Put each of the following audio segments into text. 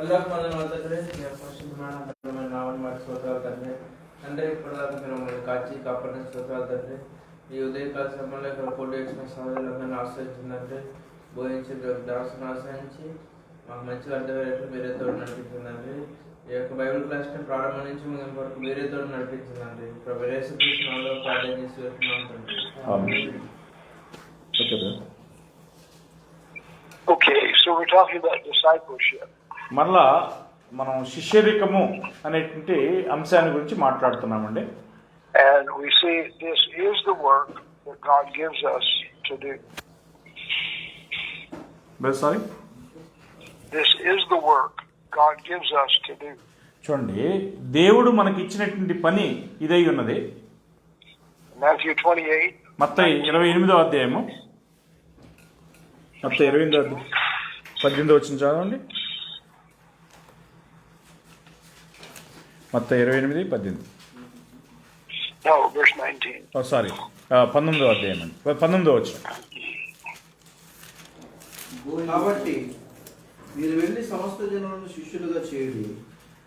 అల్లాహ్ మనల్ని వదలరే పరిశుద్ధమైన నామమున మరి స్తోత్రాలు తండ్రి. అంటే ఇప్పటిదాకా మీరు మమ్మల్ని కాచి కాపాడిన స్తోత్రాలు తండ్రి. ఈ ఉదయకాల సమయంలో ఇక్కడ పోటీ చేసిన సహోదరులందరినీ ఆశ్రయించిందంటే బోధించి దాసును ఆశ్రయించి మాకు మంచిగా అర్థమయ్యేట్లు మీరే తోడు నడిపించిందండి. ఈ యొక్క బైబిల్ క్లాస్ని ప్రారంభం నుంచి ముగింపు వరకు మీరే తోడు నడిపించిందండి. ప్రభు యేసుక్రీస్తు నామములో ప్రార్థన చేసి వెళ్తున్నాం తండ్రి. Okay, so we're talking about discipleship. మరలా మనం శిష్యరికము అనేటువంటి అంశాన్ని గురించి మాట్లాడుతున్నామండి. And we see this is the work that God gives us to do. Sorry, This is the work God gives us to do. చూడండి, దేవుడు మనకి ఇచ్చినటువంటి పని ఇదై ఉన్నది. Matthew 28. మత్తయి 28వ అధ్యాయము, మత్తయి 28వ అధ్యాయం 18వ వచనం చదవండి. మత్తయి 28:18. No, verse 19. సారీ, 19వ అధ్యాయం అండి, 19వ వచనం. కాబట్టి మీరు వెళ్ళి సమస్త జనులను శిష్యులుగా చేయండి,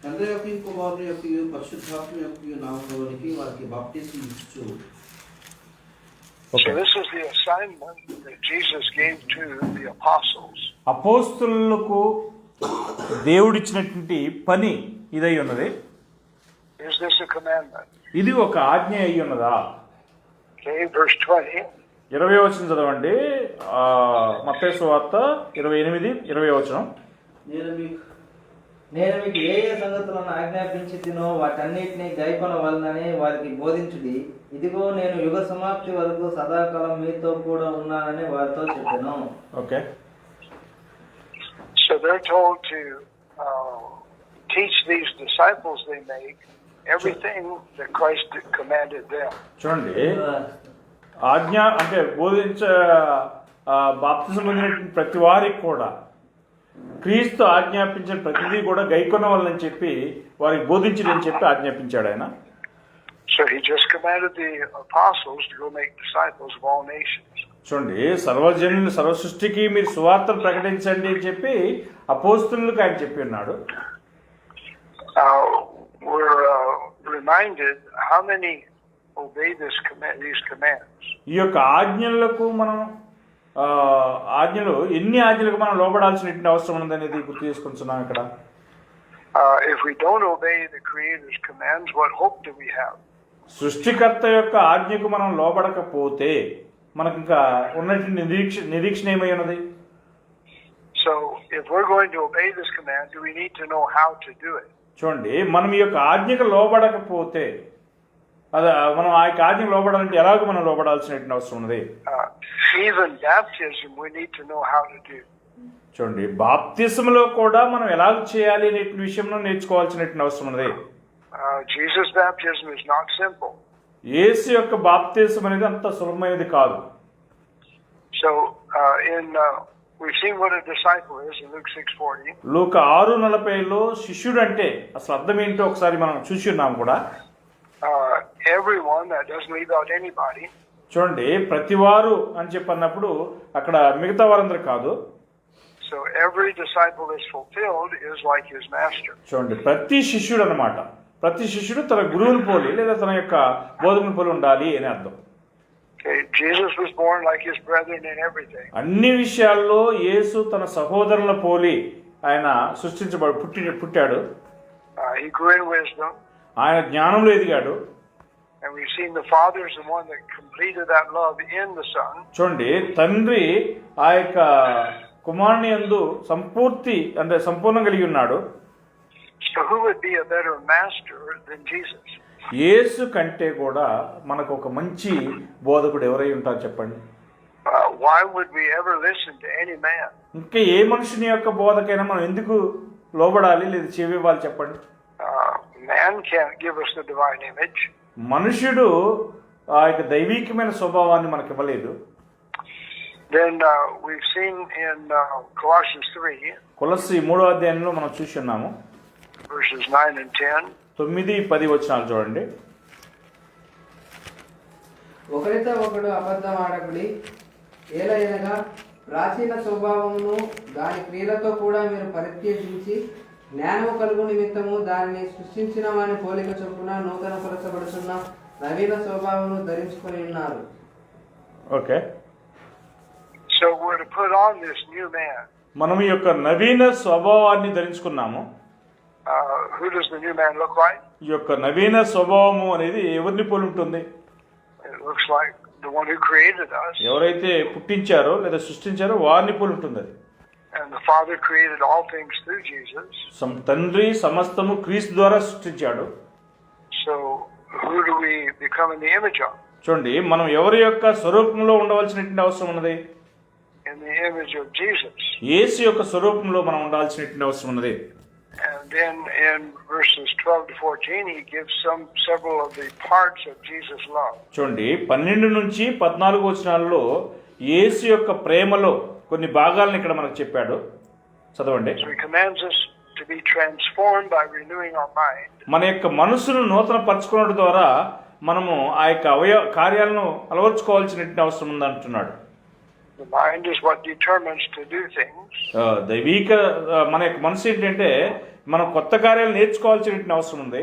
తండ్రి యొక్క కుమారుని యొక్క పరిశుద్ధాత్మ యొక్క నామములోనికి వారికి బాప్టిజం ఇచ్చు. So this is the assignment that Jesus gave to the apostles. అపోస్తులకు దేవుడిచ్చినటువంటి పని ఇదై ఉన్నది. Is this a commandment? ఇది ఒక ఆజ్ఞ అయి ఉన్నదా? Okay, verse 20. 20వ వచనం చదవండి. మత్తయి సువార్త 28:20వ వచనం. నేను మీకు ఏ ఏ సంగతులను ఆజ్ఞాపించి తినో వాటన్నిటిని గైకొనవలనని వారికి బోధించుడి. ఇదిగో నేను యుగ సమాప్తి వరకు సదాకాలం మీతో కూడా ఉన్నానని వారితో చెప్పాను. Okay, So they're told to teach these disciples they make everything that Christ commanded them. చూడండి, ఆజ్ఞ అంటే బాప్తిజం పొందినటువంటి ప్రతి వారికి కూడా క్రీస్తు ఆజ్ఞాపించిన ప్రతిదీ కూడా గైకొనవాలని చెప్పి వారికి బోధించడని చెప్పి ఆజ్ఞాపించాడు ఆయన. So he just commanded the apostles to go make disciples of all nations. చూడండి, సర్వజనులు సర్వ సృష్టికి మీరు సువార్తను ప్రకటించండి అని చెప్పి అపోస్తులకు ఆయన చెప్పి ఉన్నాడు. We're reminded how many obey these commands. ఈ యొక్క ఆజ్ఞలకు మనం ఆజ్ఞలు ఎన్ని ఆజ్ఞలకు మనం లోబడాల్సినటువంటి అవసరం ఉందనేది గుర్తు చేసుకుంటున్నాం ఇక్కడ. If we don't obey the Creator's commands, what hope do we have? సృష్టికర్త యొక్క ఆజ్ఞకు మనం లోబడకపోతే మనకు ఇంకా ఉన్నటువంటి నిరీక్షణ ఏమై ఉన్నది? So if we're going to obey this command, do we need to know how to do it? చూడండి, మనం ఈ యొక్క ఆజ్ఞకు లోబడకపోతే మనం ఆ యొక్క ఆజ్ఞకు లోబడాలంటే ఎలాగో మనం లోబడాల్సినటువంటి అవసరం ఉన్నది. Even baptism, we need to know how to do. చూడండి, బాప్తిసంలో కూడా మనం ఎలాగ చేయాలి అనే విషయంలో నేర్చుకోవాల్సినటువంటి అవసరం ఉన్నది. Jesus' baptism is not simple. యేసు యొక్క బాప్తిసం అనేది అంత సులభమైనది కాదు. So we've seen what a disciple is in Luke 6:40. లూకా 6:40లో శిష్యుడు అంటే అసలు అర్థం ఏంటో ఒకసారి మనం చూసి ఉన్నాం కూడా. Everyone, that doesn't leave out anybody. చూడండి, ప్రతివారు అని చెప్పన్నప్పుడు అక్కడ మిగతా వారందరూ కాదు. So every disciple is fulfilled is like his master. చూడండి, ప్రతి శిష్యుడు అన్నమాట, ప్రతి శిష్యుడు తన గురువుని పోలి లేదా తన యొక్క బోధకుని పోలి ఉండాలి అని అర్థం. Okay, Jesus was born like his brethren in everything. అన్ని విషయాల్లో యేసు తన సహోదరుల పోలి ఆయన పుట్టాడు. He grew in wisdom. ఆయన జ్ఞానంలో ఎదిగాడు. And we've seen the Father is the one that completed that love in the Son. చూడండి, తండ్రి ఆ యొక్క కుమారుని యందు సంపూర్ణం కలిగి ఉన్నాడు. So who would be a better master than Jesus? యేసు కంటే కూడా మనకు ఒక మంచి బోధకుడు ఎవరై ఉంటారు చెప్పండి? Why would we ever listen to any man? ఇంకా ఏ మనుషుని యొక్క బోధకైనా మనం ఎందుకు లోబడాలి లేదా చెవివ్వాలి చెప్పండి? Man can't give us the divine image. మనుషుడు ఆ యొక్క దైవీకమైన స్వభావాన్ని మనకి ఇవ్వలేదు. Then we've seen in Colossians 3, కొలస్సీ 3వ అధ్యాయంలో మనం చూసి ఉన్నాము, verses 9 and 10. 9-10 వచనాలు చూడండి. ఒకరితో ఒకడు అబద్ధం ఆడకుడి, ఏలయనగా ప్రాచీన స్వభావమును దాని క్రియలతో కూడా మీరు పరిత్యజించి జ్ఞానము కలుగు నిమిత్తము దానిని సృష్టించిన వాని పోలిక చొప్పున నూతన పరచబడుతున్న నవీన స్వభావమును ధరించుకొని ఉన్నారు. Okay, So we're to put on this new man. మనం ఈ యొక్క నవీన స్వభావాన్ని ధరించుకున్నాము. Who does the new man look like? ఈ యొక్క నవీన స్వభావము అనేది ఎవరిని పోలి ఉంటుంది? It looks like the one who created us. ఎవరైతే పుట్టించారో లేదా సృష్టించారో వారిని పోలి ఉంటుంది అది. And the Father created all things through Jesus. తండ్రి సమస్తము క్రీస్తు ద్వారా సృష్టించాడు. So who do we become in the image of? చూడండి, మనం ఎవరి యొక్క స్వరూపంలో ఉండవలసినటువంటి అవసరం ఉన్నది? In the image of Jesus. యేసు యొక్క స్వరూపంలో మనం ఉండాల్సినటువంటి అవసరం ఉన్నది. And then in verses 12 to 14, he gives several of the parts of Jesus' love. చూడండి, 12 నుంచి 14 వచనాల్లో యేసు యొక్క ప్రేమలో కొన్ని భాగాలను ఇక్కడ మనకు చెప్పాడు. చదవండి. So he commands us to be transformed by renewing our mind. మన యొక్క మనసును నూతన పరచుకోవడం ద్వారా మనము ఆ యొక్క కార్యాలను అలవర్చుకోవాల్సినటువంటి అవసరం ఉంది అంటున్నాడు. The mind is what determines to do things. దైవిక మన యొక్క మనసు ఏంటంటే మనం కొత్త కార్యాలు నేర్చుకోవాల్సినటువంటి అవసరం ఉంది.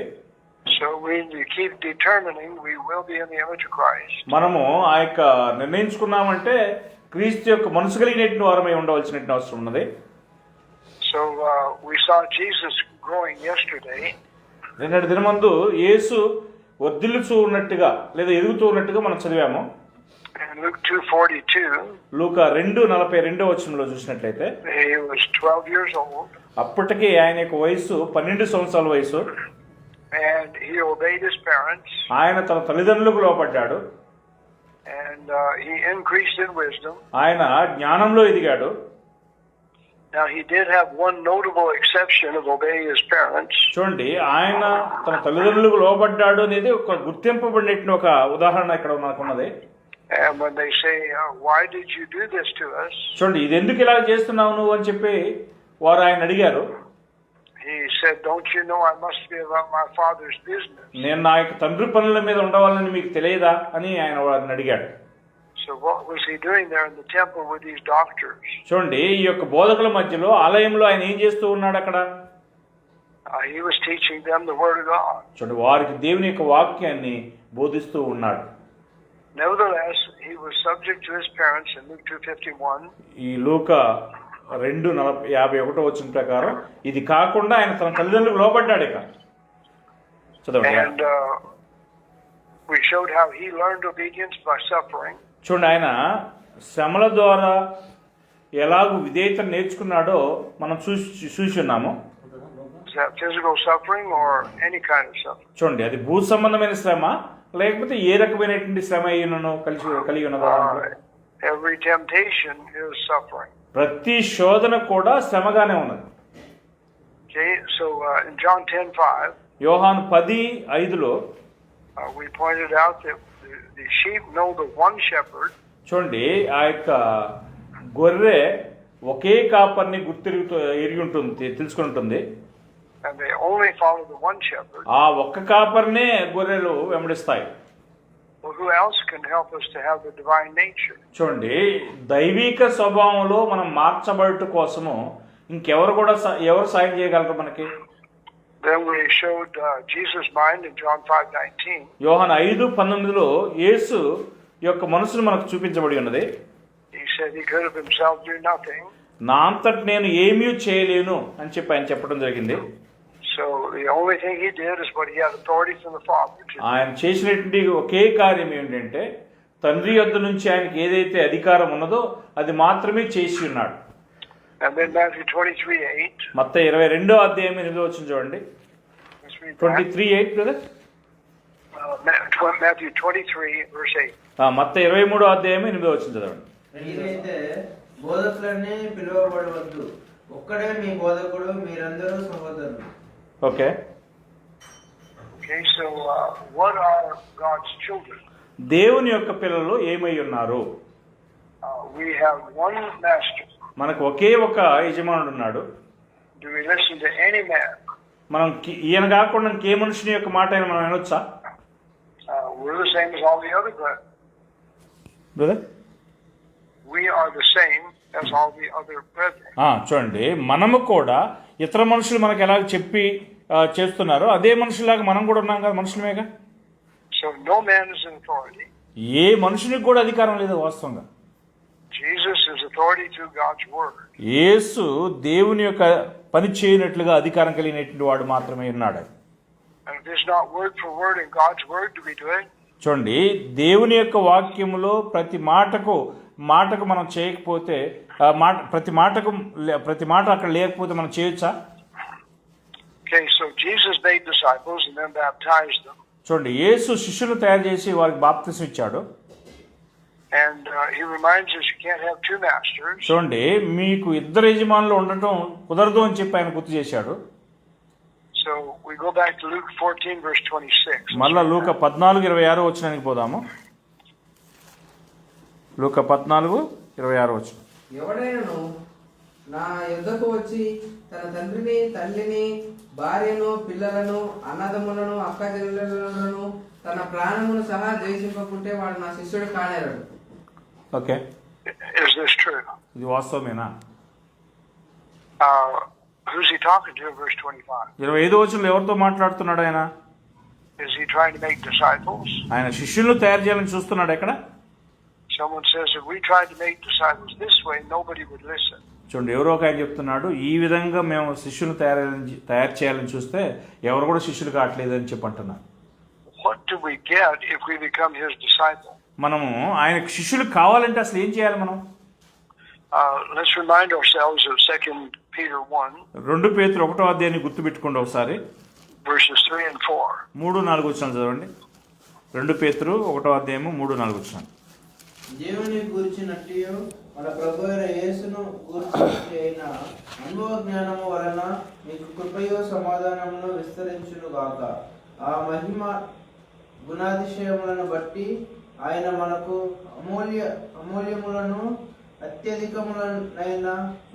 So we keep determining we will be in the image of Christ. మనము ఆ యొక్క నిర్ణయించుకున్నామంటే క్రీస్తు యొక్క మనసు కలిగినటువంటి వారమై ఉండవలసినటువంటి అవసరం ఉన్నది. So we saw Jesus growing yesterday. నిన్నటి దినమందు యేసు వర్ధిల్లుతూ ఉన్నట్టుగా లేదా ఎదుగుతూ ఉన్నట్టుగా మనం చదివాము. In Luke 2:42, లూకా 2:42 వచనంలో చూసినట్లయితే he was 12 years old. అప్పటికే ఆయన యొక్క వయసు 12 సంవత్సరాల వయసు. And he obeyed his parents. ఆయన తన తల్లిదండ్రులకు లోపడ్డాడు. And he increased in wisdom. ఆయన జ్ఞానంలో ఎదిగాడు. Now he did have one notable exception of obeying his parents. చూడండి, ఆయన తన తల్లిదండ్రులకు లోబడ్డాడు అనేది ఒక గుర్తింపబడినటువంటి ఒక ఉదాహరణ ఇక్కడ మనకున్నది. And when they say, why did you do this to us? చూడండి, ఇది ఎందుకు ఇలా చేస్తున్నావు నువ్వు అని చెప్పి వారు ఆయన అడిగారు. He said, don't you know I must be about my father's business? నేను నా యొక్క తండ్రి పనుల మీద ఉండవాలని మీకు తెలియదా అని ఆయన వారిని అడిగాడు. So what was he doing there in the temple with these doctors? చూడండి, ఈ యొక్క బోధకుల మధ్యలో ఆలయంలో ఆయన ఏం చేస్తూ ఉన్నాడు అక్కడ? He was teaching them the word of God. చూడండి, వారికి దేవుని యొక్క వాక్యాన్ని బోధిస్తూ ఉన్నాడు. Nevertheless, he was subject to his parents in Luke 2:51. ఈ లూకా 2:51 వచ్చిన ప్రకారం ఇది కాకుండా ఆయన తన తల్లిదండ్రులకు లోబడ్డాడు. ఇక చదవండి. And we showed how he learned obedience by suffering. చూడండి, ఆయన శ్రమల ద్వారా ఎలాగూ విధేయతను నేర్చుకున్నాడో మనం చూసి ఉన్నాము. Is that physical suffering or any kind of suffering? చూడండి, అది భూ సంబంధమైన శ్రమ లేకపోతే ఏ రకమైనటువంటి శ్రమ అయినను కలిగి ఉన్నదో. Every temptation is suffering. ప్రతి శోధన కూడా శ్రమగానే ఉన్నది. Okay, so in John 10:5, యోహాను 10:5లో we pointed out that the sheep know the one shepherd. చూడండి, ఆ యొక్క గొర్రె ఒకే కాపర్ని ఎరిగి ఉంటుంది, తెలుసుకుని ఉంటుంది. And they only follow the one shepherd. ఆ ఒక్క కాపర్నే గొర్రెలు వెంబడిస్తాయి. Well, who else can help us to have the divine nature? చూడండి, దైవిక స్వభావంలో మనం మార్చబడట కోసము ఎవరు సాయం చేయగలరు మనకి? Then we showed Jesus' mind in John 5:19. యోహాను 5:19లో యేసు యొక్క మనసును మనకు చూపించబడి ఉన్నది. He said he could of himself do nothing. నా అంతట నేను ఏమీ చేయలేను అని చెప్పి ఆయన చెప్పడం జరిగింది. So the only thing he did is what he had authority from the Father to do. ఆయన చేసినటువంటి ఒకే కార్యం ఏంటంటే తండ్రి యొద్ద నుంచి ఆయనకి ఏదైతే అధికారం ఉన్నదో అది మాత్రమే చేసి ఉన్నాడు. And then Matthew 23:8. మత్తయి 22:8 చూడండి. Let's read that. 23:8 brother. Matthew 23:8. మత్తయి 23:8 చదవండి. మీరైతే బోధకులనే పిలువబడవద్దు, ఒక్కడే మీ బోధకుడు, మీరందరూ సహోదరులు. Okay. Okay, so what are God's children? దేవుని యొక్క పిల్లలు ఏమై ఉన్నారు? We have one master. మనకు ఒకే ఒక యజమానుడు ఉన్నాడు. Do we listen to any man? మనం ఈయన కాకుండా ఇంకే మనుషుని యొక్క మాట అయినా మనం వినొచ్చా? We're the same as all the other brethren. Brother, We are the same as all the other brethren. చూడండి, మనము కూడా ఇతర మనుషులు మనకు ఎలా చెప్పి చేస్తున్నారో అదే మనుషులాగా మనం కూడా ఉన్నాం కదా, మనుషులమేగా. So no man is in authority. ఏ మనుషునికి కూడా అధికారం లేదు వాస్తవంగా. Jesus is authority through God's word. యేసు దేవుని యొక్క పని చేయనట్లుగా అధికారం కలిగినటువంటి వాడు మాత్రమే ఉన్నాడు. And if it's not word for word in God's word, do we do it? చూడండి, దేవుని యొక్క వాక్యములో ప్రతి మాటకు మనం చేయకపోతే ప్రతి మాట అక్కడ లేకపోతే మనం చేయొచ్చా? Okay, so Jesus made disciples and then baptized them. చూడండి, యేసు శిష్యులు తయారు చేసి వారికి బాప్తిసం ఇచ్చాడు. And he reminds us you can't have two masters. చూడండి, మీకు ఇద్దరు యజమానులు ఉండటం కుదరదు అని చెప్పి ఆయన గుర్తు చేశాడు. So we go back to Luke 14 verse 26. మళ్ళా లూకా 14:26 వచనానికి పోదాము. లూకా 14:26 వచనం. ఎవడైనను నా యొద్దకు వచ్చి తన తండ్రిని, తల్లిని, భార్యను, పిల్లలను, అన్నదమ్ములను, అక్కచెల్లెలను, తన ప్రాణమును సహా ద్వేషింపకుంటే వాడు నా శిష్యుడు కానేరడు. Okay, Is this true? ఇది వాస్తవమేనా? Who's he talking to in verse 25? 25 వచనంలో ఎవరితో మాట్లాడుతున్నాడు ఆయన? Is he trying to make disciples? ఆయన శిష్యులను తయారు చేయాలని చూస్తున్నాడు ఎక్కడ? Someone says if we tried to make disciples this way, nobody would listen. చూడండి, ఎవరో ఒక ఆయన చెప్తున్నాడు, ఈ విధంగా మేము శిష్యులను తయారు చేయాలని చూస్తే ఎవరు కూడా శిష్యులు కావట్లేదు అని చెప్పి అంటున్నారు. What do we get if we become his disciple? మనము ఆయన శిష్యులు కావాలంటే అసలు ఏం చేయాలి మనం? Let's remind ourselves of 2 Peter 1. 2 పేతురు 1వ అధ్యాయాన్ని గుర్తుపెట్టుకోండి ఒకసారి. Verses 3 and 4. 3-4 వచనాలు చదవండి. 2 పేతురు 1వ అధ్యాయము 3-4 వచనాలు. దేవుని గూర్చినట్టు మన ప్రభు అయిన యేసును గూర్చినట్టు అయిన అనుభవ జ్ఞానము వలన మీకు కృపయో సమాధానమును విస్తరించును గాక. ఆ మహిమ గుణాతిశయములను బట్టి ఆయన మనకు అమూల్యములను అత్యధికములైన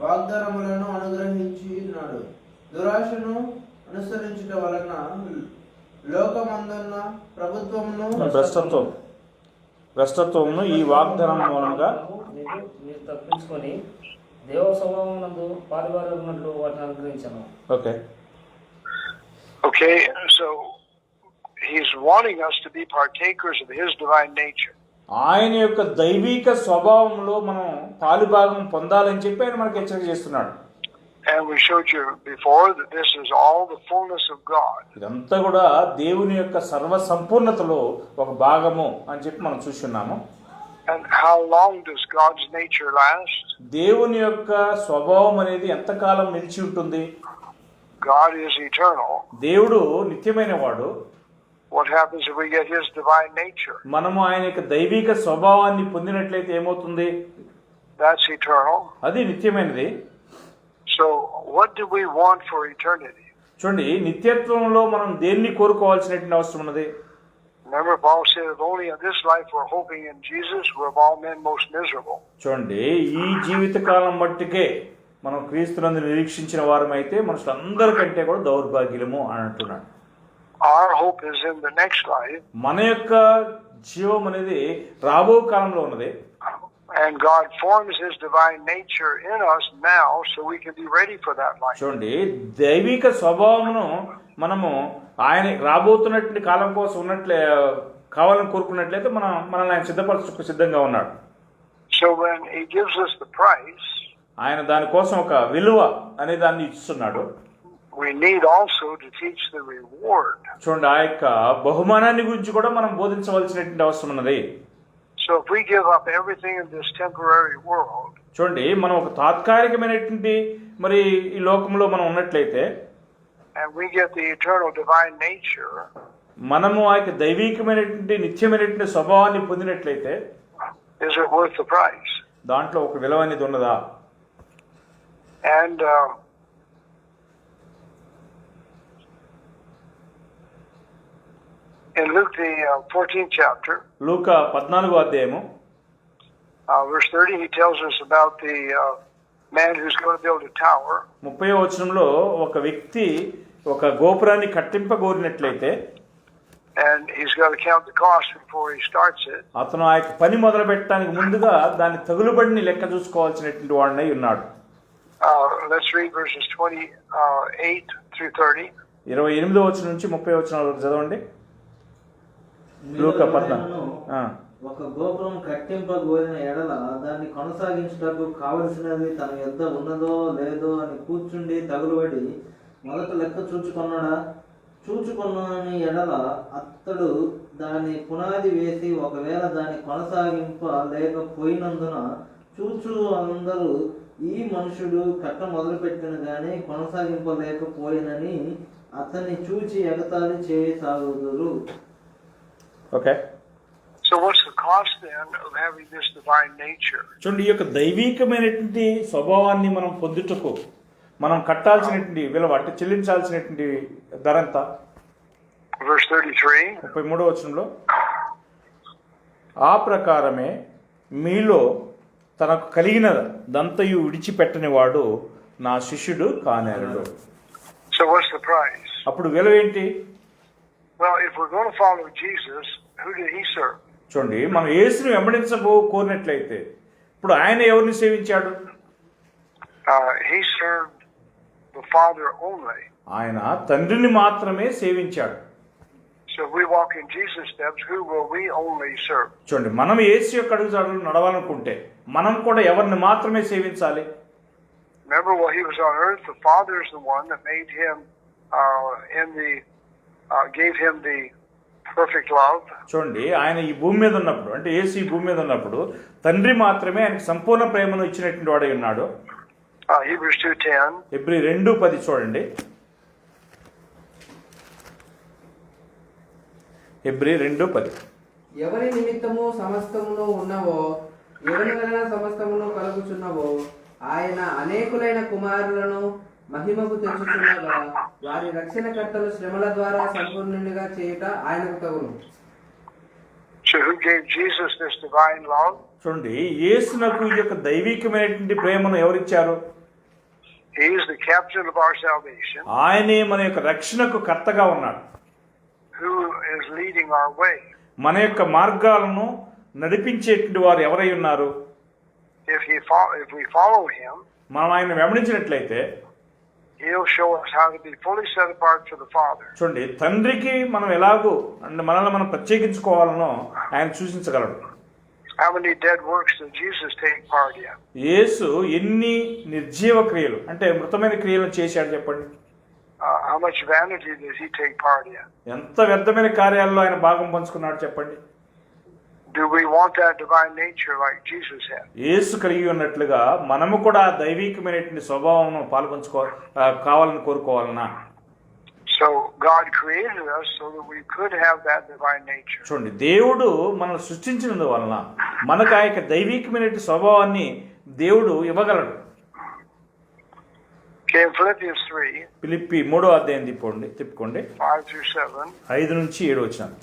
వాగ్దానములను అనుగ్రహించి ఉన్నాడు. దురాశను అనుసరించుట వలన లోకమందున్న ప్రభుత్వమును భ్రష్టత్వమును ఈ వాగ్దానం మూలంగా మీరు తప్పించుకొని దేవ స్వభావమునందు పాలువారున్నట్లు వాటిని అనుగ్రహించాను. Okay, so he's wanting us to be partakers of his divine nature. ఆయన యొక్క దైవిక స్వభావంలో మనం పాలుభాగం పొందాలని చెప్పి ఆయన మనకు హెచ్చరిక చేస్తున్నాడు. And we showed you before that this is all the fullness of God. ఇదంతా కూడా దేవుని యొక్క సర్వ సంపూర్ణతలో ఒక భాగము అని చెప్పి మనం చూస్తున్నాము. And how long does God's nature last? దేవుని యొక్క స్వభావం అనేది ఎంతకాలం నిలిచి ఉంటుంది? God is eternal. దేవుడు నిత్యమైన వాడు. What happens if we get his divine nature? మనము ఆయన యొక్క దైవిక స్వభావాన్ని పొందినట్లయితే ఏమవుతుంది? That's eternal. అది నిత్యమైనది. So what do we want for eternity? చూడండి, నిత్యత్వంలో మనం దేన్ని కోరుకోవాల్సినటువంటి అవసరం ఉన్నది? Remember Paul said if only in this life we're hoping in Jesus, we're of all men most miserable. చూడండి, ఈ జీవితకాలం మట్టుకే మనం క్రీస్తునందు నిరీక్షించిన వారమైతే మనుషులందరికంటే కూడా దౌర్భాగ్యులము అని అంటున్నాడు. Our hope is in the next life. మన యొక్క జీవం అనేది రాబో కాలంలో ఉన్నది. And God forms his divine nature in us now so we can be ready for that life. చూడండి, దైవిక స్వభావమును మనము ఆయన రాబోతున్నటువంటి కాలం కోసం కావాలని కోరుకున్నట్లయితే మనల్ని ఆయన సిద్ధపరచుకు సిద్ధంగా ఉన్నాడు. So when he gives us the price, ఆయన దానికోసం ఒక విలువ అనే దాన్ని ఇస్తున్నాడు. we need also to teach the reward. చూడండి, ఆ యొక్క బహుమానాన్ని గురించి కూడా మనం బోధించవలసినటువంటి అవసరం ఉన్నది. So if we give up everything in this temporary world, చూడండి, మనం ఒక తాత్కాలికమైనటువంటి మరి ఈ లోకంలో మనం ఉన్నట్లయితే and we get the eternal divine nature, మనము ఆ యొక్క దైవికమైనటువంటి నిత్యమైనటువంటి స్వభావాన్ని పొందినట్లయితే is it worth the price? దాంట్లో ఒక విలువ అనేది ఉన్నదా? And in Luke the 14th chapter, లూకా 14వ అధ్యాయము verse 30, he tells us about the man who's going to build a tower. 30వ వచనంలో ఒక వ్యక్తి ఒక గోపురాన్ని కట్టింపగోరినట్లయితే And he's got to count the cost before he starts it. అతను ఆ యొక్క పని మొదలు పెట్టడానికి ముందుగా దాని తగులుబడిని లెక్క చూసుకోవాల్సినటువంటి వాడినై ఉన్నాడు. Let's read verses 28 through 30. 28వ వచనం నుంచి 30వ వచనం వరకు చదవండి. లూకా 14. ఒక గోపురం కట్టింపగోరిన ఎడల దాన్ని కొనసాగించుటకు కావలసినది తన యొద్ద ఉన్నదో లేదో అని కూర్చుండి తగులుబడి మొదట లెక్క చూచుకొన్నని ఎడల అతడు దాని పునాది వేసి ఒకవేళ దాన్ని కొనసాగింప లేకపోయినందున చూచు అందరూ ఈ మనుషుడు కట్ట మొదలుపెట్టిన గాని కొనసాగింపలేకపోయినని అతన్ని చూచి ఎగతాళి చేయసాగుదురు. Okay, So what's the cost then of having this divine nature? చూడండి, ఈ యొక్క దైవీకమైనటువంటి స్వభావాన్ని మనం పొందుటకు మనం కట్టాల్సినటువంటి విలువ అంటే చెల్లించాల్సినటువంటి ధర ఎంత? Verse 33. 33వ వచనంలో, ఆ ప్రకారమే మీలో తనకు కలిగిన దంతయు విడిచిపెట్టని వాడు నా శిష్యుడు కానేరడు. So what's the price? అప్పుడు విలువ ఏంటి? Well, if we're going to follow Jesus, who did he serve? చూడండి, మనం యేసుని కోరినట్లయితే ఇప్పుడు ఆయన ఎవరిని సేవించాడు? He served the Father only. ఆయన తండ్రిని మాత్రమే సేవించాడు. So if we walk in Jesus' steps, who will we only serve? చూడండి, మనం యేసు యొక్క అడుగుజాడలు నడవాలనుకుంటే మనం కూడా ఎవరిని మాత్రమే సేవించాలి? Remember, while he was on earth, the Father is the one that made him gave him the perfect love. చూడండి, ఆయన ఈ భూమి మీద ఉన్నప్పుడు, అంటే యేసు ఈ భూమి మీద ఉన్నప్పుడు తండ్రి మాత్రమే ఆయనకు సంపూర్ణ ప్రేమను ఇచ్చినటువంటి వాడై ఉన్నాడు. Hebrews 2:10. హెబ్రీ 2:10 చూడండి. హెబ్రీ 2:10. ఎవరి నిమిత్తము సమస్తమును ఉన్నవో, ఎవరి వలన సమస్తమును కలుగుచున్నవో, ఆయన అనేకులైన కుమారులను మహిమకు తెచ్చుచున్నగా వారి రక్షణకర్తలు శ్రమల ద్వారా సంపూర్ణునిగా చేయుట ఆయనకు తగును. So who gave Jesus this divine love? చూడండి, యేసునకు ఈ యొక్క దైవికమైనటువంటి ప్రేమను ఎవరిచ్చారు? He is the captain of our salvation. ఆయనే మన యొక్క రక్షణకు కర్తగా ఉన్నాడు. Who is leading our way? మన యొక్క మార్గాలను నడిపించేటువంటి వారు ఎవరై ఉన్నారు? If we follow him, మనం ఆయన వెంబడించినట్లయితే he'll show us how to be fully set apart for the Father. చూడండి, తండ్రికి మనం ఎలాగో అంటే మనల్ని మనం ప్రత్యేకించుకోవాలనో ఆయన సూచించగలడు. How many dead works did Jesus take part in? యేసు ఎన్ని నిర్జీవ క్రియలు అంటే మృతమైన క్రియలను చేశాడు చెప్పండి. How much vanity did he take part in? ఎంత వ్యర్థమైన కార్యాల్లో ఆయన భాగం పంచుకున్నాడు చెప్పండి. Do we want that divine nature like Jesus had? యేసు కలిగి ఉన్నట్లుగా మనము కూడా దైవికమైనటువంటి స్వభావం కావాలని కోరుకోవాలన్నా? So God created us so that we could have that divine nature. చూడండి, దేవుడు మనల్ని సృష్టించినందువలన మనకు ఆ యొక్క దైవికమైనటువంటి స్వభావాన్ని దేవుడు ఇవ్వగలడు. Okay, in Philippians 3, ఫిలిప్పీ 3వ అధ్యాయం తిప్పుకోండి. 5 through 7. 5 నుంచి 7 వచ్చాను.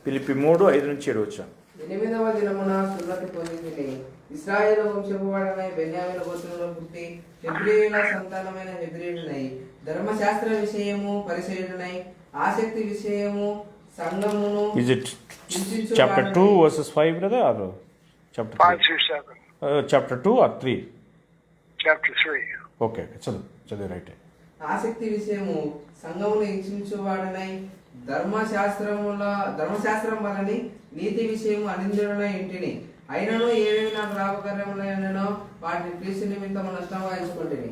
ఫిలిప్పీ 3:5 నుంచి 7 వచ్చాను. 8వ దినమున సున్నతి పొందితిని. ఇశ్రాయేలు వంశపు వాడనై బెన్యామీను గోత్రములో పుట్టి హెబ్రీయుల సంతానమైన హెబ్రీయుడనై ధర్మశాస్త్ర విషయము పరిశీలనై ఆసక్తి విషయము సంగమును. Is it chapter 2 verses 5 brother or chapter 3? 5 through 7. Chapter 2 or 3? Chapter 3. Okay, చదువు రైట్. ఆసక్తి విషయము సంగమును ఇచ్చించువాడనై ధర్మశాస్త్రం వలని నీతి విషయము అనిందుడనై ఇంటిని. అయినను ఏవేవి నాకు లాభకరములైననో వాటిని క్రీస్తు నిమిత్తము నష్టంగా ఎంచుకుంటుని.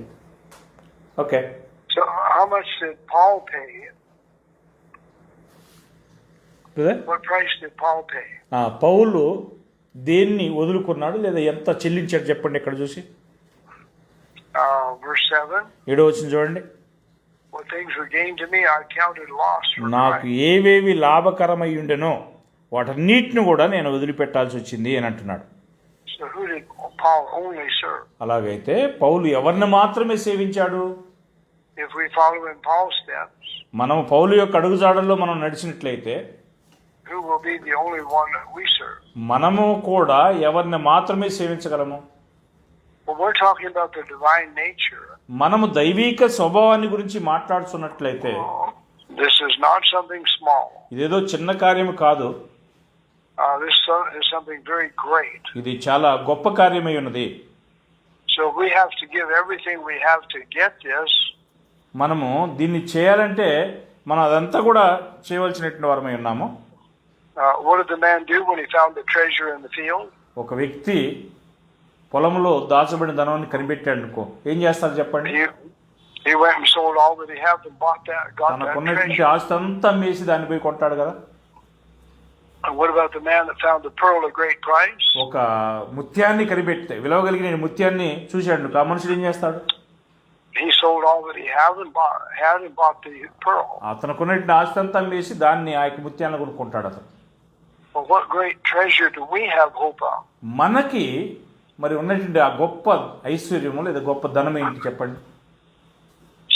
Okay, So how much did Paul pay? What price did Paul pay? పౌలు దేన్ని వదులుకున్నాడు లేదా ఎంత చెల్లించాడు చెప్పండి ఇక్కడ చూసి. Verse 7. 7వ వచనం చూడండి. What things were gained to me, I counted loss for నాకు Christ. ఏవేవి లాభకరమై ఉండెనో వాటన్నిటిని కూడా నేను వదిలిపెట్టాల్సి వచ్చింది అని అంటున్నాడు. So who did Paul only serve? అలాగైతే పౌలు ఎవరిని మాత్రమే సేవించాడు? If we follow in Paul's steps, మనం పౌలు యొక్క అడుగుజాడల్లో మనం నడిచినట్లయితే who will be the only one that we serve? మనము కూడా ఎవరిని మాత్రమే సేవించగలము? Well, we're talking about the divine nature. మనము దైవిక స్వభావాన్ని గురించి మాట్లాడుతున్నట్లయితే This is not something small. ఇదేదో చిన్న కార్యం కాదు, This is something very great. ఇది చాలా గొప్ప కార్యమై ఉన్నది. So we have to give everything we have to get this. మనము దీన్ని చేయాలంటే మనం అదంతా కూడా చేయవలసినటువంటి వారమై ఉన్నాము. What did the man do when he found the treasure in the field? ఒక వ్యక్తి పొలంలో దాచబడిన ధనాన్ని కనిపెట్టాడు అనుకో, ఏం చేస్తాడు చెప్పండి? He went and sold all that he had and got that తనకున్నటువంటి treasure. ఆస్తి అంతా అమ్మేసి దాన్ని పోయి కొంటాడు కదా. And what about the man that found the pearl of great price? ఒక ముత్యాన్ని కనిపెడితే విలువగలిగిన ముత్యాన్ని చూశాడు, ఆ మనుషుడు ఏం చేస్తాడు? He sold all that he had and bought the pearl. అతనుకున్నటువంటి ఆస్తి అంతా అమ్మేసి దాన్ని ఆ యొక్క ముత్యాన్ని కొనుక్కుంటాడు అతను. Well, what great treasure do we have hope of? మనకి మరి ఉన్నటువంటి ఆ గొప్ప ఐశ్వర్యము లేదా గొప్ప ధనం ఏంటి చెప్పండి?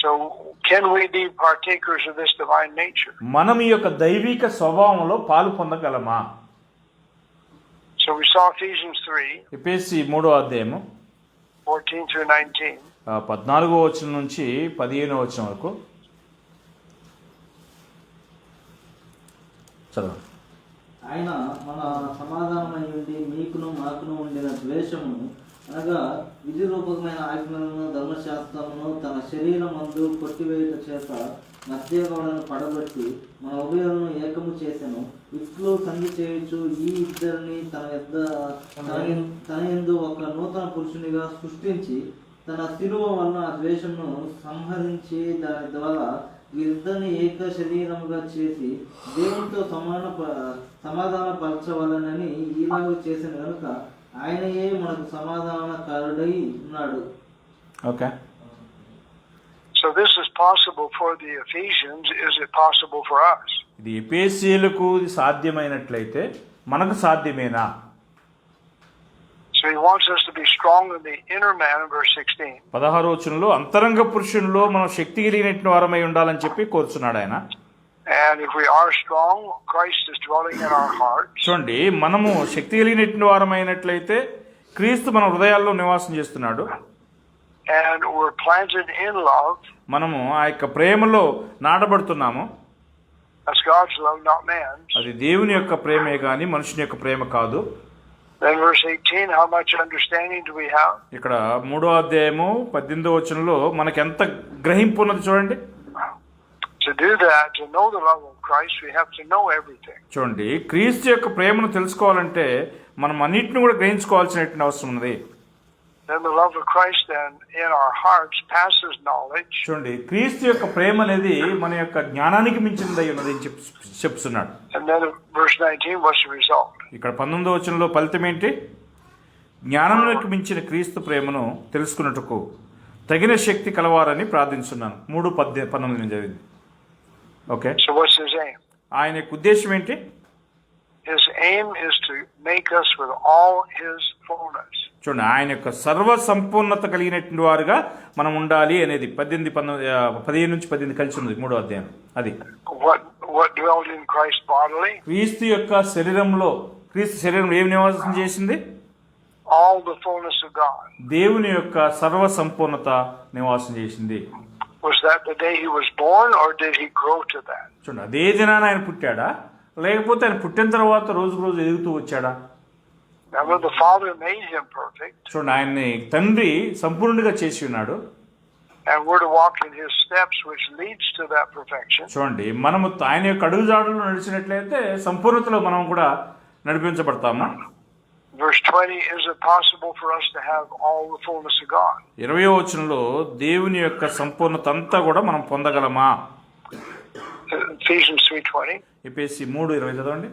So can we be partakers of this divine nature? మనం ఈ యొక్క దైవిక స్వభావంలో పాలు పొందగలమా? So we saw Ephesians 3, ఎఫెసీ 3వ అధ్యాయము 14 through 19. 14వ వచనం నుంచి 15వ వచనం వరకు చదవండి. ఆయన మన సమాధానమై ఉండి మీకును మాకును ఉండిన ద్వేషమును అనగా విధి రూపకమైన ఆజ్ఞలను ధర్మశాస్త్రమును తన శరీరమందు కొట్టివేయుట చేత మధ్యగోడను పడగొట్టి మన ఉభయులను ఏకము చేసెను. ఇట్లు సంధి చేయొచ్చు ఈ ఇద్దరిని తన యందు ఒక నూతన పురుషునిగా సృష్టించి తన శిలువ వలన ఆ ద్వేషమును సంహరించి దాని ద్వారా వీరిద్దరిని ఏక శరీరముగా చేసి దేవునితో సమాధానపరచవలనని ఈలాగు చేసిన కనుక ఆయనయే మనకు సమాధానకారుడై ఉన్నాడు. Okay. So this is possible for the Ephesians. Is it possible for us? ఇది ఎఫెసీయులకు సాధ్యమైనట్లయితే మనకు సాధ్యమేనా? So he wants us to be strong in the inner man in verse 16. 16వ వచనంలో అంతరంగ పురుషునిలో మనం శక్తి కలిగినటువంటి వారమై ఉండాలని చెప్పి కోరుచున్నాడు ఆయన. And if we are strong, Christ is dwelling in our hearts. చూడండి, మనము శక్తి కలిగినటువంటి వారమైనట్లయితే క్రీస్తు మన హృదయాల్లో నివాసం చేస్తున్నాడు. And we're planted in love. మనము ఆ యొక్క ప్రేమలో నాటబడుతున్నాము. That's God's love, not man's. అది దేవుని యొక్క ప్రేమే కానీ మనుషుని యొక్క ప్రేమ కాదు. Then verse 18, how much understanding do we have? ఇక్కడ 3వ అధ్యాయము 18వ వచనంలో మనకి ఎంత గ్రహింపు ఉన్నది చూడండి. To do that, to know the love of Christ, we have to know everything. చూడండి, క్రీస్తు యొక్క ప్రేమను తెలుసుకోవాలంటే మనం అన్నిటిని కూడా గ్రహించుకోవాల్సినటువంటి అవసరం ఉన్నది. Then the love of Christ then in our hearts passes knowledge. చూడండి, క్రీస్తు యొక్క ప్రేమ అనేది మన యొక్క జ్ఞానానికి మించినదై ఉన్నది అని చెప్తున్నాడు. And then verse 19, what's the result? ఇక్కడ 19వ వచనంలో ఫలితం ఏంటి? జ్ఞానానికి మించిన క్రీస్తు ప్రేమను తెలుసుకున్నట్టుకు తగిన శక్తి కలవారని ప్రార్థించున్నాను. 3:19 చదివింది. Okay. So what's his aim? ఆయన యొక్క ఉద్దేశం ఏంటి? His aim is to make us with all his fullness. చూడండి, ఆయన యొక్క సర్వ సంపూర్ణత కలిగినటువంటి వారుగా మనం ఉండాలి అనేది 15 నుంచి 18 కలిసి ఉన్నది 3వ అధ్యాయం. అది What dwelled in Christ bodily? క్రీస్తు యొక్క శరీరంలో, క్రీస్తు శరీరం ఏమి నివాసం చేసింది? All the fullness of God. దేవుని యొక్క సర్వ సంపూర్ణత నివాసం చేసింది. Was that the day he was born, or did he grow to that? చూడండి, అదే దినాన ఆయన పుట్టాడా, లేకపోతే ఆయన పుట్టిన తర్వాత రోజుకు రోజు ఎదుగుతూ వచ్చాడా? Now when the Father made him perfect, చూడండి, ఆయన్ని తండ్రి సంపూర్ణుడిగా చేసి ఉన్నాడు. and we're to walk in his steps, which leads to that perfection. చూడండి, మనము ఆయన యొక్క అడుగుజాడల్లో నడిచినట్లయితే సంపూర్ణతలో మనం కూడా నడిపించబడతాము. Verse 20, is it possible for us to have all the fullness of God? 20వ వచనంలో దేవుని యొక్క సంపూర్ణత అంతా కూడా మనం పొందగలమా? Ephesians 3:20. ఎఫెసీ 3:20 చదవండి.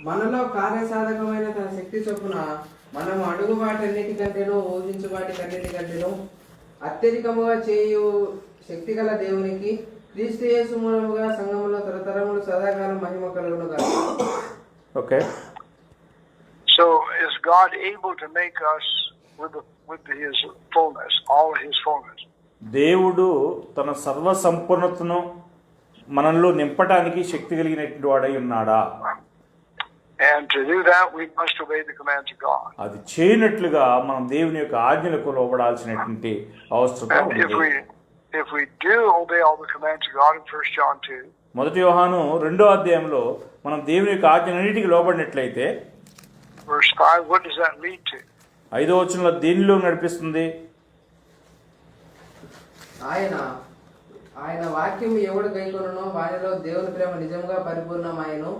మనలో కార్యసాధకమైన తన శక్తి చొప్పున మనము అడుగు వాటన్నిటికంటేనూ ఊహించు వాటికన్నిటికంటేనూ అత్యధికముగా చేయు శక్తిగల దేవునికి క్రీస్తు యేసు మూలముగా సంఘములో తరతరములు సదాకాలం మహిమ కలుగును గాక. Okay. So is God able to make us with his fullness, all his fullness? దేవుడు తన సర్వ సంపూర్ణతను మనలో నింపడానికి శక్తి కలిగినటువంటి వాడై ఉన్నాడా? And to do that, we must obey the commands of God. అది చేయనట్లుగా మనం దేవుని యొక్క ఆజ్ఞలకు లోబడాల్సినటువంటి అవసరం And ఉంది. if we do obey all the commands of God in 1 John 2, మొదటి యోహాను 2వ అధ్యాయంలో మనం దేవుని యొక్క ఆజ్ఞలన్నిటికీ లోబడినట్లయితే verse 5, what does that lead to? 5వ వచనంలో దేనిలో నడిపిస్తుంది? ఆయన వాక్యం ఎవడు గైకొనునో వానిలో దేవుని ప్రేమ నిజంగా పరిపూర్ణమాయను.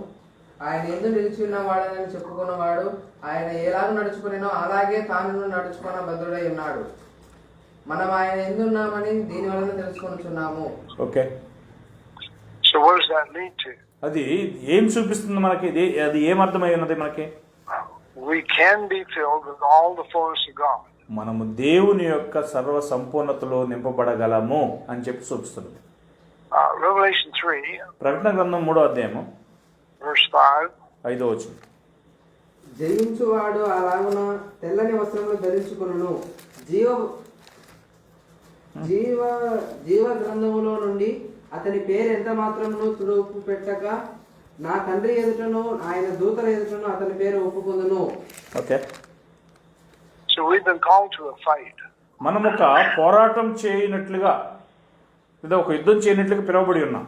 ఆయన ఎందు నిలిచి ఉన్న వాడని చెప్పుకున్నవాడు ఆయన ఎలాగ నడుచుకునేనో అలాగే తాను నడుచుకున్న భద్రుడై ఉన్నాడు. మనం ఆయన ఎందున్నామని దీని వలన తెలుసుకొనుచున్నాము. Okay, So what does that lead to? అది ఏం చూపిస్తుంది మనకి? అది ఏం అర్థమై ఉన్నది మనకి? We can be filled with all the fullness of God. మనము దేవుని యొక్క సర్వ సంపూర్ణతలో నింపబడగలము అని చెప్పి చూపిస్తుంది. Revelation 3, ప్రకటన గ్రంథం 3వ అధ్యాయము verse 5. 5వ వచనం. జయించువాడు అలాగున తెల్లని వస్త్రములు ధరించుకును, జీవ గ్రంథములో నుండి అతని పేరు ఎంత మాత్రమును తుడుపు పెట్టక నా తండ్రి ఎదుటను ఆయన దూతల ఎదుటను అతని పేరు ఒప్పుకుందును. Okay, So we've been called to a fight. మనం ఒక పోరాటం చేయనట్లుగా లేదా ఒక యుద్ధం చేయనట్లుగా పిలువబడి ఉన్నాం.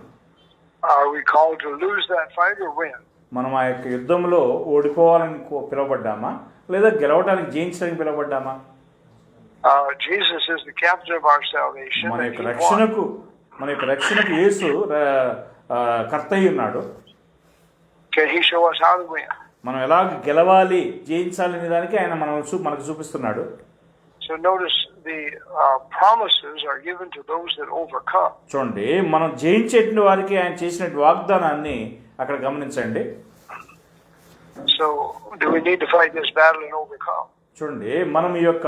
Are we called to lose that fight or win? మనం ఆ యొక్క యుద్ధంలో ఓడిపోవాలని పిలువబడ్డామా లేదా గెలవడానికి, జయించడానికి పిలువబడ్డామా? Jesus is the captain of our salvation. మన And యొక్క he రక్షణకు won. యేసు కర్త అయి ఉన్నాడు. Can he show us how to win? మనం ఎలా గెలవాలి, జయించాలనే దానికి ఆయన మనకు చూపిస్తున్నాడు. So notice the promises are given to those that overcome. చూడండి, మనం జయించేటువంటి వారికి ఆయన చేసిన వాగ్దానాన్ని అక్కడ గమనించండి. So do we need to fight this battle and overcome? చూడండి, మనం ఈ యొక్క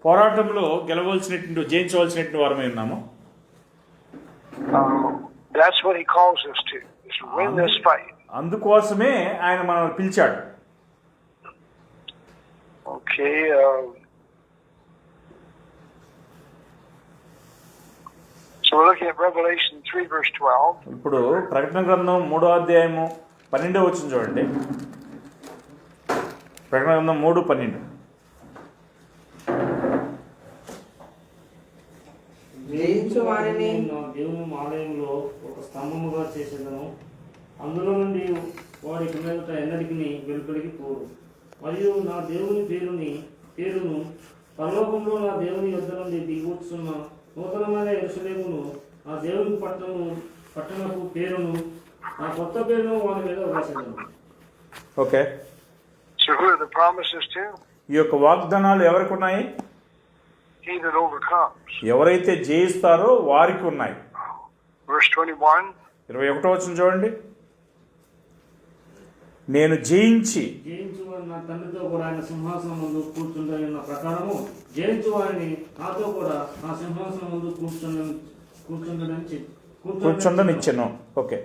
పోరాటంలో గెలవలసినటువంటి, జయించవలసినటువంటి వారమై ఉన్నాము. That's what he calls us to, is to win this fight. అందుకోసమే ఆయన మనల్ని పిలిచాడు. Okay. So we're looking at Revelation 3 verse 12. ఇప్పుడు ప్రకటన గ్రంథం 3వ అధ్యాయము 12వ వచనం చూడండి. ప్రకటన గ్రంథం 3:12. జయించు వారిని నా దేవుని ఆలయంలో ఒక స్తంభముగా చేసేదను, అందులో నుండి వారి మీదట ఎన్నటికి వెలుపలికి పోరు. మరియు నా దేవుని పేరును పరలోకంలో నా దేవుని యొద్ద నుండి దిగువచ్చున్న నూతనమైన యెరూషలేమును, నా దేవుని పట్టణపు పేరును, నా కొత్త పేరును వారి మీద వ్రాసేదను. Okay, So who are the promises to? ఈ యొక్క వాగ్దానాలు ఎవరికి ఉన్నాయి? He that overcomes. ఎవరైతే జయిస్తారో వారికి ఉన్నాయి. Verse 21. 21వ వచనం చూడండి. నేను జయించు నా తండ్రితో కూడా ఆయన సింహాసనం ముందు కూర్చుంటున్న ప్రకారము జయించు వారిని నాతో కూడా నా సింహాసనం ముందు కూర్చుండనిచ్చెను. Okay,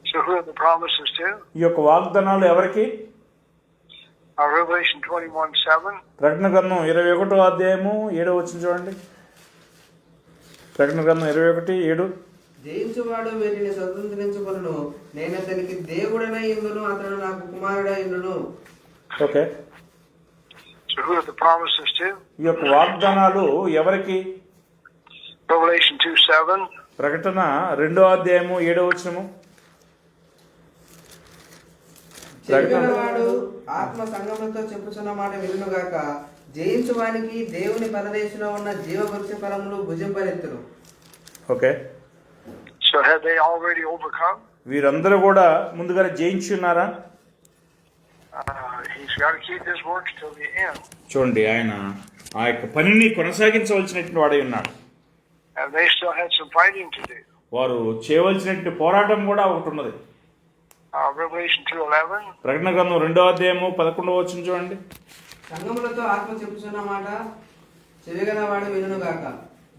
So who are the promises to? ఈ యొక్క వాగ్దానాలు ఎవరికి? Revelation 21:7. ప్రకటన గ్రంథం 21వ అధ్యాయము 7వ వచనం చూడండి. ప్రకటన గ్రంథం 21:7. జయించువాడు వీటిని స్వతంత్రించుకొనును, నేను అతనికి దేవుడనై ఉండును, అతడు నాకు కుమారుడై ఉండును. Okay, So who are the promises to? ఈ యొక్క వాగ్దానాలు ఎవరికి? Revelation 2:7. ప్రకటన 2వ అధ్యాయము 7వ వచనము. చెప్పినవాడు ఆత్మ సంగములతో చెప్పుచున్న మాట వినుగాక, జయించు వానికి దేవుని పరదేశంలో ఉన్న జీవవృక్ష ఫలములు భుజింపరెత్తును. Okay, So have they already overcome? వీరందరూ కూడా ముందుగానే జయించి ఉన్నారా? He's got to keep his works till the end. చూడండి, ఆయన ఆ యొక్క పనిని కొనసాగించవలసినటువంటి వాడై ఉన్నాడు. And they still had some fighting to do. వారు చేయవలసినటువంటి పోరాటం కూడా ఒకటి ఉన్నది. Revelation 2:11. ప్రకటన గ్రంథం 2వ అధ్యాయము 11వ వచనం చూడండి. సంగములతో ఆత్మ చెప్పుచున్న మాట చెవిగలవాడు వినుగాక,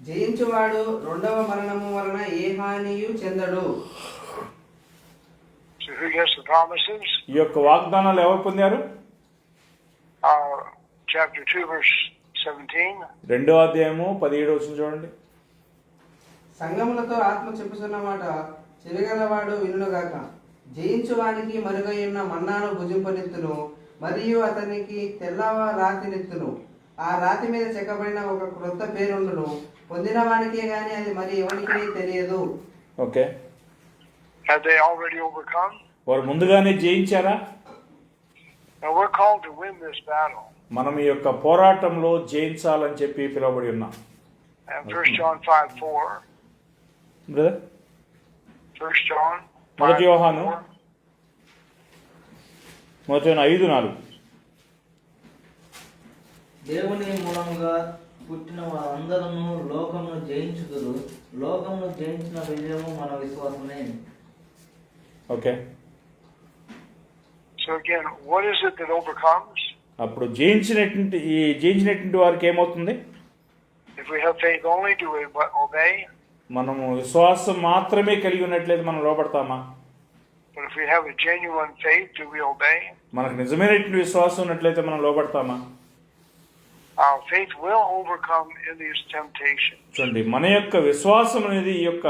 జయించువాడు రెండవ మరణము వలన ఏ హానియు చెందడు. So who gets the promises? ఈ యొక్క వాగ్దానాలు ఎవరు పొందారు? Chapter 2 verse 17. 2వ అధ్యాయము 17వ వచనం చూడండి. సంగములతో ఆత్మ చెప్పుచున్న మాట చెవిగలవాడు వినుగాక, జయించువానికి మరుగై ఉన్న మన్నాను భుజింపనెత్తును, మరియు అతనికి తెల్లవ రాతి నెత్తును. ఆ రాతి మీద చెక్కబడిన ఒక క్రొత్త పేరుండును, పొందిన వానికే గాని అది మరి ఎవరికి తెలియదు. Okay, Have they already overcome? వారు ముందుగానే జయించారా? Now we're called to win this battle. మనం ఈ యొక్క పోరాటంలో జయించాలని చెప్పి పిలువబడి ఉన్నాం. And 1 John 5:4. బ్రదర్, 1 John మొదటి యోహాను 5:4. మొదటి 5:4. దేవుని మూలముగా పుట్టిన వారందరూ లోకమును జయించుదురు, లోకమును జయించిన విజయము మన విశ్వాసమే. Okay, So again, what is it that overcomes? అప్పుడు జయించినటువంటి వారికి ఏమవుతుంది? If we have faith only, do we obey? మనము విశ్వాసం మాత్రమే కలిగి ఉన్నట్లయితే మనం లోపడతామా? But if we have a genuine faith, do we obey? మనకు నిజమైనటువంటి విశ్వాసం ఉన్నట్లయితే మనం లోపడతామా? Our faith will overcome in these temptations. చూడండి, మన యొక్క విశ్వాసం అనేది ఈ యొక్క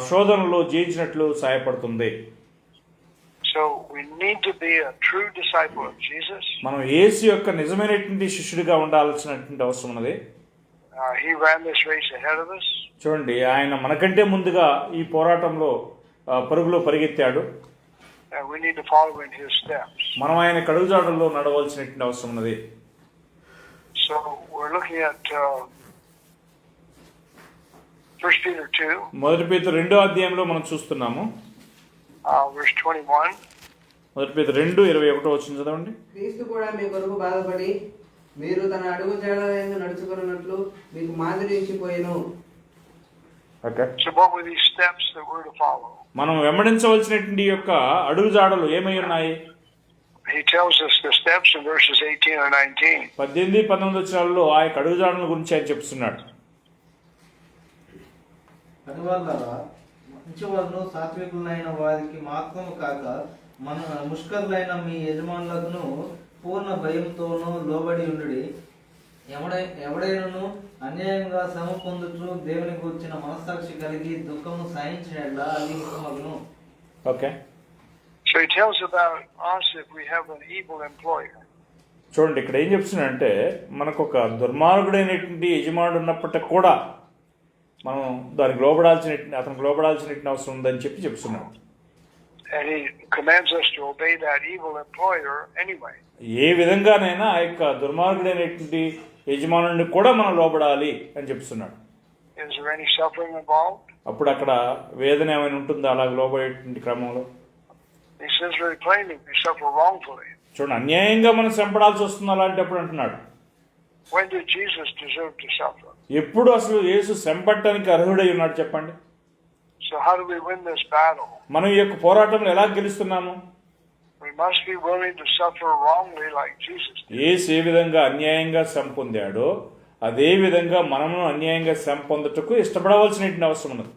శోధనలో జయించినట్లు సహాయపడుతుంది. So we need to be a true disciple of Jesus. మనం యేసు యొక్క నిజమైనటువంటి శిష్యుడిగా ఉండాల్సినటువంటి అవసరం ఉన్నది. He ran this race ahead of us. చూడండి, ఆయన మనకంటే ముందుగా ఈ పోరాటంలో పరుగులో పరిగెత్తాడు. And we need to follow in his steps. మనం ఆయన కడుగుజాడల్లో నడవలసినటువంటి అవసరం ఉన్నది. So we're looking at 1 Peter 2, మొదటి పేతురు 2వ అధ్యాయంలో మనం చూస్తున్నాము. verse 21. మొదటి పేతురు 2:21 వచ్చింది చదవండి. క్రీస్తు కూడా మీ కొరకు బాధపడి మీరు తన అడుగు జాడలందు నడుచుకున్నట్లు మీకు మాదిరి ఇచ్చిపోయెను. Okay, So what were these steps that we're to follow? మనం వెంబడించవలసినటువంటి యొక్క అడుగుజాడలు ఏమై ఉన్నాయి? He tells us the steps in verses 18 and 19. 18-19 వచనాల్లో ఆ యొక్క అడుగుజాడల గురించి ఆయన చెప్తున్నాడు. అటువల్ల మంచివారును సాత్వికులైన వారికి మాత్రము కాక మన ముష్కరులైన మీ యజమానులను పూర్ణ భయంతోనూ లోబడి ఉండుడి. ఎవడైనను అన్యాయంగా శ్రమ పొందుతూ దేవుని గురించిన మనస్సాక్షి కలిగి దుఃఖము సహించినట్లా అది మగును. Okay, So he tells about us if we have an evil employer. చూడండి ఇక్కడ ఏం చెప్తున్నాడంటే మనకు ఒక దుర్మార్గుడైనటువంటి యజమానుడు ఉన్నప్పటికీ కూడా మనం దానికి అతనికి లోబడాల్సినటువంటి అవసరం ఉందని చెప్తున్నాడు. And he commands us to obey that evil employer anyway. ఏ విధంగానైనా ఆ యొక్క దుర్మార్గుడైనటువంటి యజమానుడిని కూడా మనం లోబడాలి అని చెప్తున్నాడు. Is there any suffering involved? అప్పుడు అక్కడ వేదన ఏమైనా ఉంటుందా అలా లోబడేటువంటి క్రమంలో? He says very plainly, we suffer wrongfully. చూడండి, అన్యాయంగా మనం చంపడాల్సి వస్తుంది అలాంటప్పుడు అంటున్నాడు. When did Jesus deserve to suffer? ఎప్పుడు అసలు యేసు శ్రమపడటానికి అర్హుడై ఉన్నాడు చెప్పండి? So how do we win this battle? మనం ఈ యొక్క పోరాటంలో ఎలా గెలుస్తున్నాము? We must be willing to suffer wrongly like Jesus did. యేసు ఏ విధంగా అన్యాయంగా శ్రమ పొందాడో అదే విధంగా మనము అన్యాయంగా శ్రమ పొందుటకు ఇష్టపడవలసినటువంటి అవసరం ఉన్నది.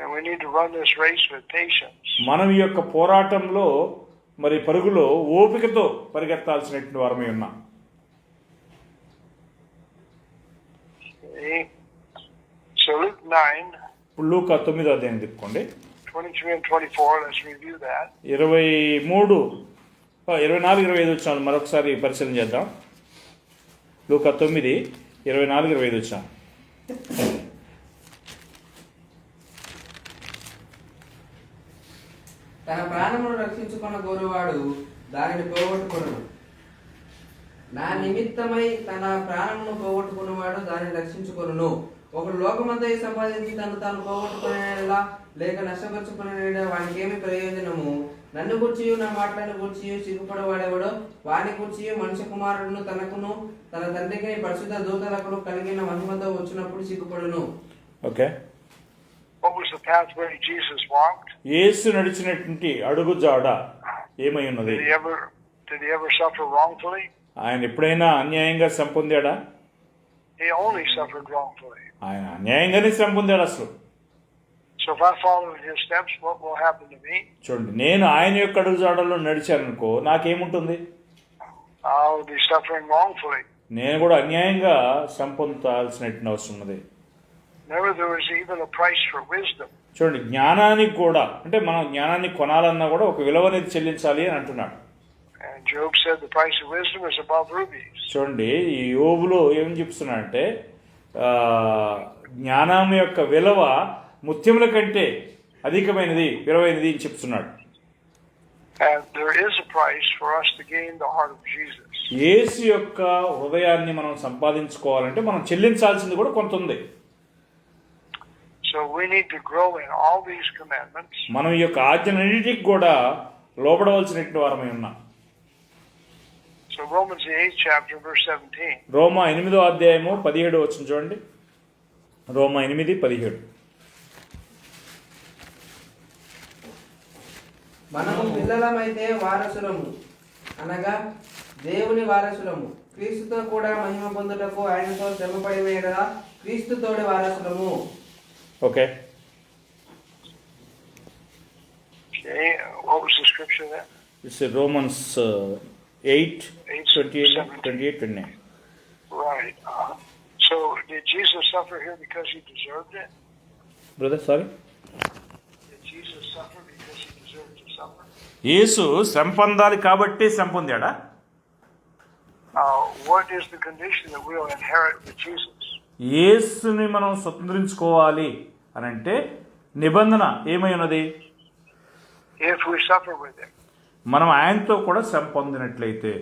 And we need to run this race with patience. మనం ఈ యొక్క పోరాటంలో మరి పరుగులో ఓపికతో పరిగెత్తాల్సినటువంటి వారమే ఉన్నాం. Okay. So Luke 9, ఇప్పుడు లూకా 9వ అధ్యాయం తిప్పుకోండి. 23 and 24, let's review that. 24, 25 వచ్చినాలు మరొకసారి పరిశీలన చేద్దాం. లూకా 9, 24, 25 వచ్చినాం. తన ప్రాణమును రక్షించుకున్న గోరువాడు దానిని పోగొట్టుకును. నా నిమిత్తమై తన ప్రాణమును పోగొట్టుకున్నవాడు దానిని రక్షించుకొనును. ఒకడు లోకమంతా సంపాదించి తాను పోగొట్టుకునేలా లేక నష్టపరుచుకునే వానికి ఏమి ప్రయోజనము? నన్ను గుర్చియు నా మాటలను గుర్చియు సిగ్గుపడవాడెవడో వాని గుర్చియు మనుష్య కుమారుడును తనకును తన తండ్రికి పరిశుద్ధ దూతలకు కలిగిన మహిమతో వచ్చినప్పుడు సిగ్గుపడును. Okay, What was the pathway Jesus walked? యేసు నడిచినటువంటి అడుగు జాడ ఏమై ఉన్నది? Did he ever suffer wrongfully? ఆయన ఎప్పుడైనా అన్యాయంగా శ్రమ పొందాడా? He only suffered wrongfully. ఆయన అన్యాయంగానే శ్రమ పొందాడు అసలు. So if I follow in his steps, what will happen to me? చూడండి, నేను ఆయన యొక్క అడుగు జాడల్లో నడిచాననుకో నాకేముంటుంది? I will be suffering wrongfully. నేను కూడా అన్యాయంగా శ్రమ పొందాల్సినటువంటి అవసరం ఉన్నది. Never there was even a price for wisdom. చూడండి, జ్ఞానానికి కూడా అంటే మనం జ్ఞానాన్ని కొనాలన్నా కూడా ఒక విలువ అనేది చెల్లించాలి అని అంటున్నాడు. And Job said the price of wisdom is above rubies. చూడండి, ఈ యోబులో ఏం చెప్తున్నాడంటే జ్ఞానం యొక్క విలువ ముత్యముల కంటే అధికమైనది, విలువైనది అని చెప్తున్నాడు. And there is a price for us to gain the heart of Jesus. యేసు యొక్క హృదయాన్ని మనం సంపాదించుకోవాలంటే మనం చెల్లించాల్సింది కూడా కొంత ఉంది. So we need to grow in all these commandments. మనం ఈ యొక్క ఆజ్ఞలన్నిటికి కూడా లోబడవలసినటువంటి వారమై ఉన్నాం. So Romans the 8th chapter verse 17. రోమా 8వ అధ్యాయము 17 వచనం చూడండి. రోమా 8:17. మనము పిల్లలమైతే వారసులము, అనగా దేవుని వారసులము, క్రీస్తుతో కూడా మహిమ పొందుటకు ఆయనతో శ్రమపడిన యెడల క్రీస్తుతోడి వారసులము. Okay. Okay, what was the scripture there? It's Romans 8:28-29. Right. So did Jesus suffer here because he deserved it? Brother sorry. Did Jesus suffer because he deserved to suffer? యేసు శ్రమ పొందాలి కాబట్టి శ్రమ పొందాడా? What is the condition that we'll inherit with Jesus? యేసుని మనం స్వతంత్రించుకోవాలి అని అంటే నిబంధన ఏమై ఉన్నది? If we suffer with him. మనం ఆయనతో కూడా శ్రమ పొందినట్లయితే.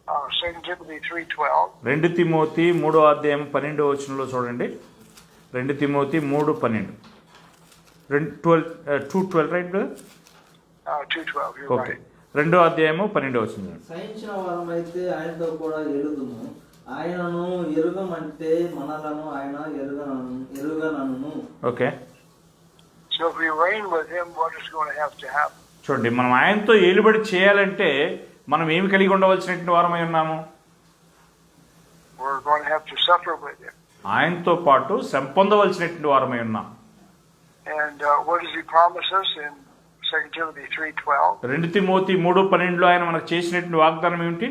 2 Timothy 3:12. 2 తిమోతి 3వ అధ్యాయం 12వ వచనంలో చూడండి. 2 Timothy 3:12. 2:12 right brother? 2:12, you're okay. right. 2వ అధ్యాయము 12వ వచనం. సహించిన వారమైతే ఆయనతో కూడా ఎరుగుదుము, ఆయనను ఎరుగమంటే మనలను ఆయన ఎరుగనను. Okay. So if we reign with him, what is going to have to happen? చూడండి, మనం ఆయనతో ఏలుబడి చేయాలంటే మనం ఏమి కలిగి ఉండవలసినటువంటి వారమై ఉన్నాము? We're going to have to suffer with him. ఆయనతో పాటు శ్రమ పొందవలసినటువంటి వారమై ఉన్నాం. And what does he promise us in 2 Timothy 3:12? 2 Timothy 3:12 ఆయన మనకు చేసినటువంటి వాగ్దానం ఏమిటి?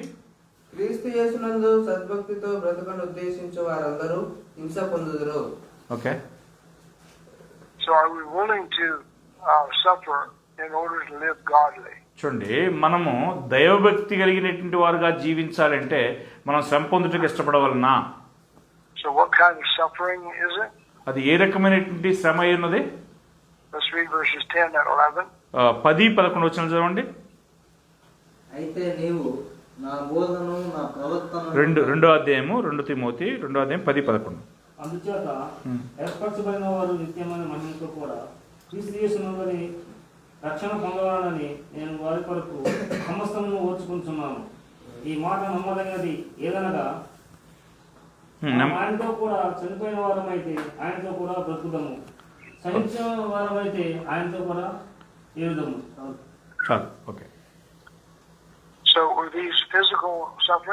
క్రీస్తు యేసునందు సద్భక్తితో బ్రతుకను ఉద్దేశించు వారందరూ హింస పొందుదురు. Okay. So are we willing to suffer in order to live godly? చూడండి, మనము దైవభక్తి కలిగినటువంటి వారుగా జీవించాలంటే మనం శ్రమ పొందుటకు ఇష్టపడవలనా? So what kind of suffering is it? అది ఏ రకమైనటువంటి శ్రమ అయి ఉన్నది? Let's read verses 10 and 11. 10-11 వచనాలు చదవండి. అయితే నీవు నా బోధను నా ప్రవర్తన 2వ అధ్యాయము 2 తిమోతి 2వ అధ్యాయం 10-11. అందుచేత ఏర్పరచబడిన వారు నిత్యమైన మహిమతో కూడా క్రీస్తు యేసునందుని రక్షణ పొందవాలని నేను వారి కొరకు సమస్తమును ఓర్చుకుంటున్నాను. ఈ మాట నమ్మదగినది ఏదనగా ఆయనతో కూడా చనిపోయిన వారమైతే ఆయనతో కూడా బ్రతుకుదము, సహించిన వారమైతే ఆయనతో కూడా ఏలుదము. చాలు. Okay. So were these physical suffering?